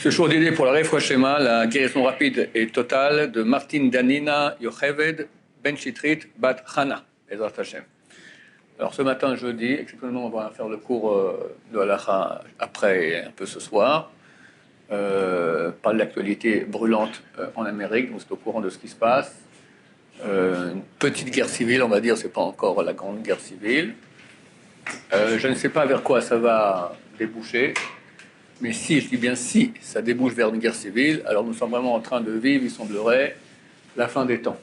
Ce jour d'idée pour la Refoua Shema, la guérison rapide et totale de Martine Danina Yocheved Ben Chitrit Bat Chana, Ezrat Hashem. Alors ce matin, jeudi, exceptionnellement, on va faire le cours de Halacha après et un peu ce soir. Par l'actualité brûlante en Amérique, donc c'est au courant de ce qui se passe. Une petite guerre civile, on va dire, c'est pas encore la grande guerre civile. Je ne sais pas vers quoi ça va déboucher. Mais si, je dis bien si, ça débouche vers une guerre civile, alors nous sommes vraiment en train de vivre, il semblerait, la fin des temps.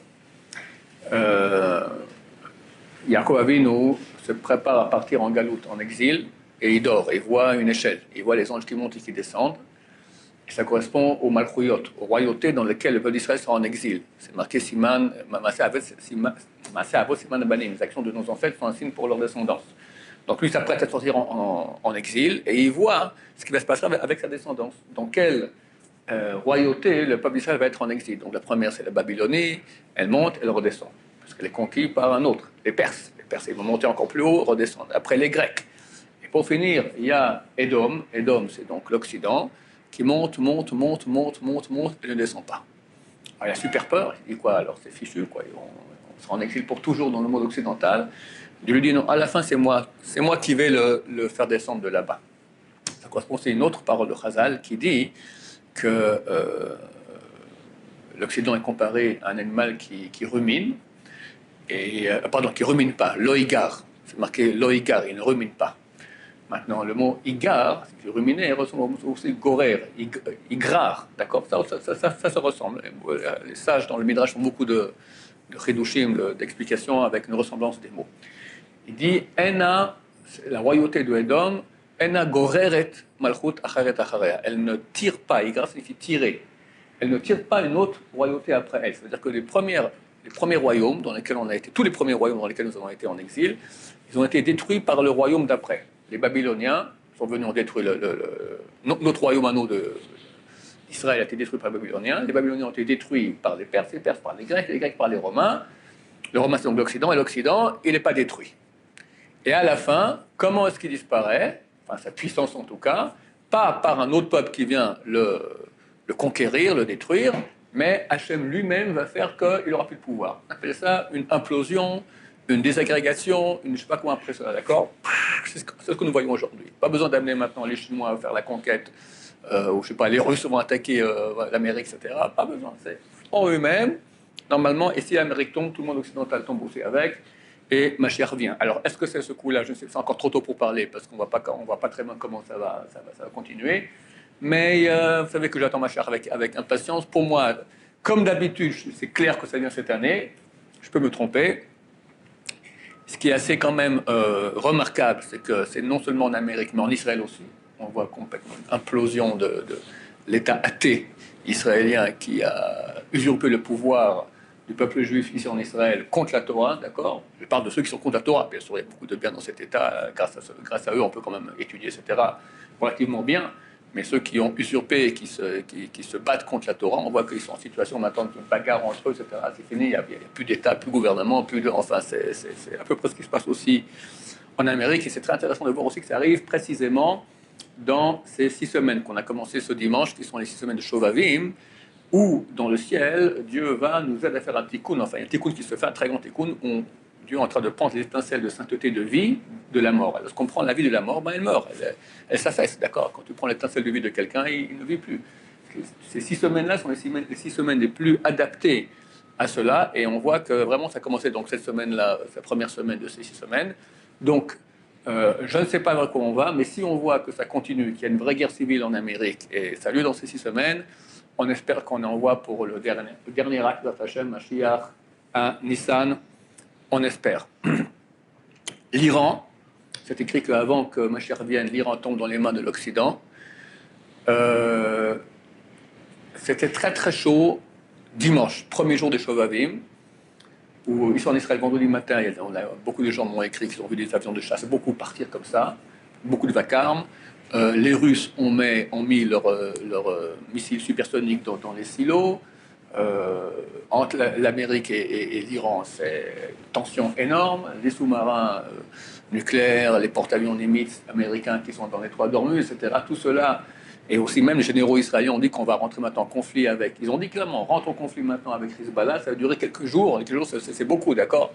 Yaakov Avinu se prépare à partir en galoute, en exil, et il dort, il voit une échelle, il voit les anges qui montent et qui descendent, et ça correspond au Malchuyot, aux royautés dans lesquelles le peuple d'Israël sera en exil. C'est marqué Siman, Maaseh Avot Siman Abanim, les actions de nos ancêtres sont un signe pour leur descendance. Donc lui s'apprête à sortir en exil et il voit ce qui va se passer avec sa descendance. Dans quelle royauté le peuple d'Israël va être en exil. Donc la première c'est la Babylonie, elle monte, elle redescend. Parce qu'elle est conquise par un autre, les Perses. Les Perses ils vont monter encore plus haut, redescendre. Après les Grecs. Et pour finir, il y a Édom. Édom c'est donc l'Occident qui monte et ne descend pas. Alors, il a super peur, il dit quoi alors c'est fichu, quoi. On sera en exil pour toujours dans le monde occidental. Dieu lui dit non, à la fin c'est moi qui vais le faire descendre de là-bas. Ça correspond à une autre parole de Chazal qui dit que l'Occident est comparé à un animal qui rumine, qui rumine pas, loïgar, c'est marqué loïgar, il ne rumine pas. Maintenant, le mot igar, qui ruminer, ressemble aussi gorer, igrar, d'accord, ça se ressemble. Les sages dans le Midrash font beaucoup de chidushim, d'explications avec une ressemblance des mots. Il dit Ena, la royauté de Édom, Ena goreret malchut acharet acharea. Elle ne tire pas, igra signifie tirer. Elle ne tire pas une autre royauté après elle. C'est-à-dire que les premiers royaumes dans lesquels on a été, tous les premiers royaumes dans lesquels nous avons été en exil, ils ont été détruits par le royaume d'après. Les Babyloniens sont venus en détruire notre royaume à nous d'Israël a été détruit par les Babyloniens. Les Babyloniens ont été détruits par les Perses par les Grecs par les Romains. Le Romain c'est donc l'Occident, et l'Occident, il n'est pas détruit. Et à la fin, comment est-ce qu'il disparaît? Enfin, sa puissance en tout cas, pas par un autre peuple qui vient le conquérir, le détruire, mais Hachem lui-même va faire qu'il n'aura plus de pouvoir. On appelle ça une implosion, une désagrégation, je ne sais pas comment appeler ça, d'accord? C'est ce que nous voyons aujourd'hui. Pas besoin d'amener maintenant les Chinois à faire la conquête, ou je sais pas, les Russes vont attaquer l'Amérique, etc. Pas besoin, c'est en eux-mêmes, normalement, et si l'Amérique tombe, tout le monde occidental tombe aussi avec. Et Mashiach vient. Alors, est-ce que c'est ce coup-là? Je ne sais, c'est encore trop tôt pour parler, parce qu'on ne voit pas très bien comment ça va continuer. Mais vous savez que j'attends Mashiach avec impatience. Pour moi, comme d'habitude, c'est clair que ça vient cette année. Je peux me tromper. Ce qui est assez quand même remarquable, c'est que c'est non seulement en Amérique, mais en Israël aussi. On voit complètement une implosion de l'État athée israélien qui a usurpé le pouvoir du peuple juif ici en Israël contre la Torah, d'accord? Je parle de ceux qui sont contre la Torah, bien sûr, il y a beaucoup de bien dans cet État, grâce à eux, on peut quand même étudier, etc., relativement bien, mais ceux qui ont usurpé et qui se battent contre la Torah, on voit qu'ils sont en situation maintenant de bagarre entre eux, etc., c'est fini, il n'y a plus d'État, plus de gouvernement, enfin, c'est à peu près ce qui se passe aussi en Amérique, et c'est très intéressant de voir aussi que ça arrive précisément dans ces 6 semaines qu'on a commencé ce dimanche, qui sont les 6 semaines de Shovavim, où dans le ciel, Dieu va nous aider à faire un tikkun, enfin un tikkun qui se fait, un très grand tikkun, où Dieu est en train de prendre les étincelles de sainteté de vie de la mort. Lorsqu'on prend la vie de la mort, elle meurt, elle s'affaisse, d'accord? Quand tu prends l'étincelle de vie de quelqu'un, il ne vit plus. Ces 6 semaines-là sont les 6 semaines les plus adaptées à cela, et on voit que vraiment ça a commencé donc cette semaine-là, sa première semaine de ces 6 semaines. Donc, je ne sais pas vers quoi on va, mais si on voit que ça continue, qu'il y a une vraie guerre civile en Amérique, et ça a lieu dans ces 6 semaines, on espère qu'on envoie pour le dernier acte d'Hachem, Mashiach, à Nissan. On espère. L'Iran, c'est écrit qu'avant que Mashiach vienne, l'Iran tombe dans les mains de l'Occident. C'était très très chaud dimanche, premier jour des Shovavim, où ils sont en Israël vendredi matin. Beaucoup de gens m'ont écrit qu'ils ont vu des avions de chasse, beaucoup partir comme ça, beaucoup de vacarmes. Les Russes ont mis leurs missiles supersoniques dans les silos. Entre l'Amérique et l'Iran, c'est une tension énorme. Les sous-marins nucléaires, les porte-avions Nimitz américains qui sont dans les 3 d'Ormuz, etc. Tout cela Et aussi même les généraux israéliens ont dit qu'on va rentrer maintenant en conflit avec... Ils ont dit clairement, rentre en conflit maintenant avec Hezbollah, ça va durer quelques jours. Quelques jours, c'est beaucoup, d'accord.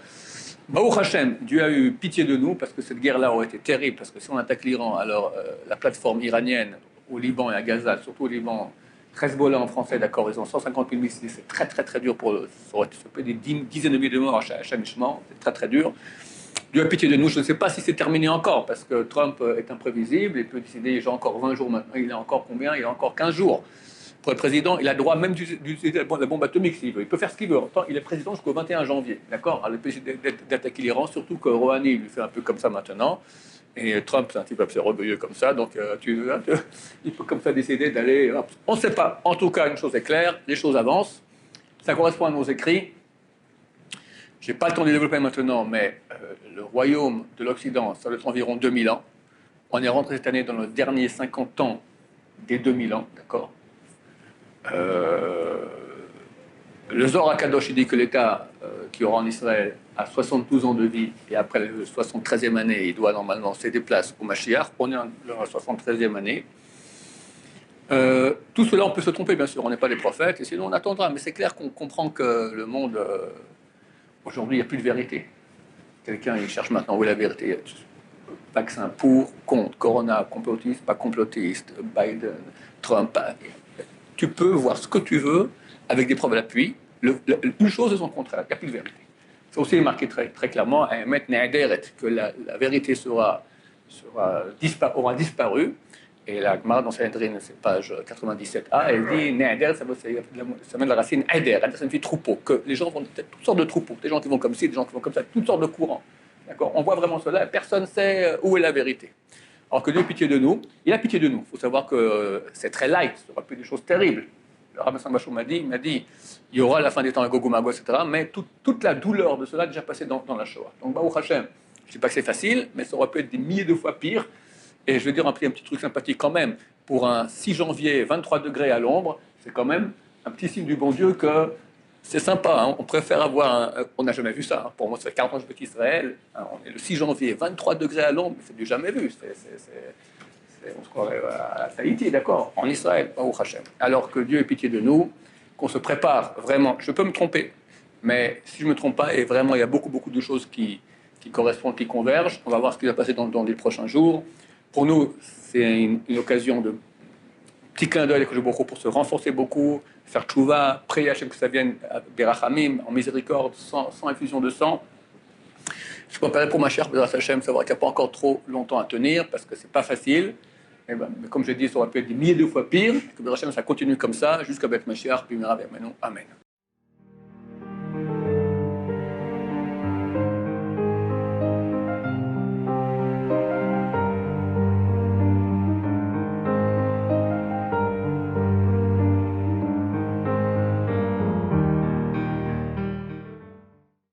Baruch Hashem, Dieu a eu pitié de nous parce que cette guerre-là aurait été terrible. Parce que si on attaque l'Iran, alors la plateforme iranienne au Liban et à Gaza, surtout au Liban, Hezbollah en français, d'accord, ils ont 150 000 missiles, c'est très très très dur pour eux. Ça aurait fait des dizaines de milliers de morts à chaque mission, c'est très très dur. Dieu a pitié de nous, je ne sais pas si c'est terminé encore, parce que Trump est imprévisible, il peut décider, j'ai encore 20 jours maintenant, il a encore combien? Il a encore 15 jours. Pour être président, il a le droit même d'utiliser la bombe atomique s'il veut. Il peut faire ce qu'il veut. Pourtant, il est président jusqu'au 21 janvier. D'accord. Il peut d'attaquer l'Iran, surtout que Rouhani lui fait un peu comme ça maintenant. Et Trump, c'est un type assez orgueilleux comme ça. Donc, il peut comme ça décider d'aller. On ne sait pas. En tout cas, une chose est claire les choses avancent. Ça correspond à nos écrits. Je n'ai pas le temps de développer maintenant, mais le royaume de l'Occident, ça doit être environ 2000 ans. On est rentré cette année dans le dernier 50 ans des 2000 ans. D'accord. Le Zohar HaKadosh, il dit que l'État qui aura en Israël a 72 ans de vie et après la 73e année, il doit normalement céder place au Mashiach. On est dans la 73e année. Tout cela, on peut se tromper, bien sûr, on n'est pas des prophètes, et sinon on attendra. Mais c'est clair qu'on comprend que le monde, aujourd'hui, il n'y a plus de vérité. Quelqu'un, il cherche maintenant où est la vérité. Vaccin pour, contre, Corona, complotiste, pas complotiste, Biden, Trump. Tu peux voir ce que tu veux avec des preuves à l'appui. Une chose est son contraire, il n'y a plus de vérité. C'est aussi marqué très, très clairement que la vérité aura disparu. Et la Gemara dans Sanhedrin, c'est page 97a, elle dit Neder, ça vient de la racine Eder, ça signifie troupeau, que les gens vont toutes sortes de troupeaux, des gens qui vont comme ci, des gens qui vont comme ça, toutes sortes de courants. D'accord. On voit vraiment cela, personne ne sait où est la vérité. Alors que Dieu a pitié de nous, il a pitié de nous. Il faut savoir que c'est très light, ça aurait pu des choses terribles. Le Rabbi Sambachou m'a dit, il y aura la fin des temps à Gog Magog, etc. Mais toute la douleur de cela est déjà passée dans la Shoah. Donc, Baruch Hashem, je ne dis pas que c'est facile, mais ça aurait pu être des milliers de fois pire. Et je vais dire un petit truc sympathique quand même. Pour un 6 janvier, 23 degrés à l'ombre, c'est quand même un petit signe du bon Dieu que c'est sympa. Hein. On préfère avoir on n'a jamais vu ça. Hein. Pour moi, ça fait 40 ans que je suis Israël. Hein. On est le 6 janvier, 23 degrés à l'ombre, c'est du jamais vu. On se croirait à Tahiti, d'accord, en Israël, pas au Hachem. Alors que Dieu ait pitié de nous, qu'on se prépare vraiment. Je peux me tromper, mais si je ne me trompe pas, et vraiment il y a beaucoup de choses qui correspondent, qui convergent. On va voir ce qui va passer dans les prochains jours. Pour nous, c'est une occasion de petit clin d'œil avec le Boko pour se renforcer beaucoup, faire tchouva, prier à Hachem que ça vienne berachamim, en miséricorde, sans effusion de sang. Je préparais pour ma chère Bézrat Hachem, savoir qu'il n'y a pas encore trop longtemps à tenir, parce que c'est pas facile. Mais comme je l'ai dit, ça aurait pu être des milliers de fois pire. Que Bézrat Hachem, ça continue comme ça, jusqu'à Beth Mashiach, puis Amen.